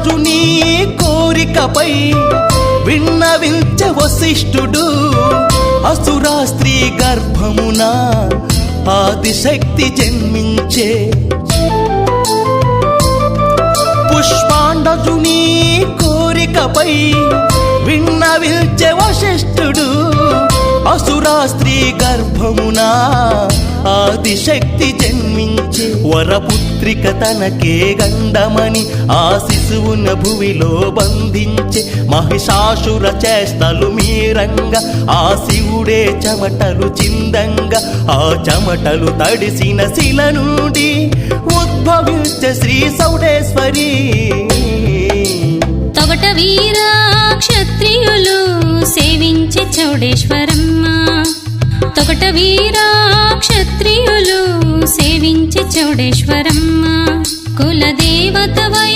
కుష్మాండజుని కోరికపై విన్నవించే వశిష్ఠుడు అసురా స్త్రీ గర్భమున ఆదిశక్తి జన్మించే. పుష్పాండజుని కోరికపై విన్నవించే వశిష్ఠుడు అసురా స్త్రీ గర్భమున ఆదిశక్తి జన్మించే. వరపుత్రిక తనకే గండమని ఆ శిశువున భువిలో బంధించే. మహిషాసుర చేష్టలు మీరంగా ఆ శివుడే చెమటలు చిందంగా ఆ చెమటలు తడిసిన శిల నుండి ఉద్భవించే శ్రీ చౌడేశ్వరి. తొగట వీర క్షత్రియులు సేవించే చౌడేశ్వరమ్మ. తొగట వీర క్షత్రియులు సేవించే చౌడేశ్వరమ్మ. కులదేవత వై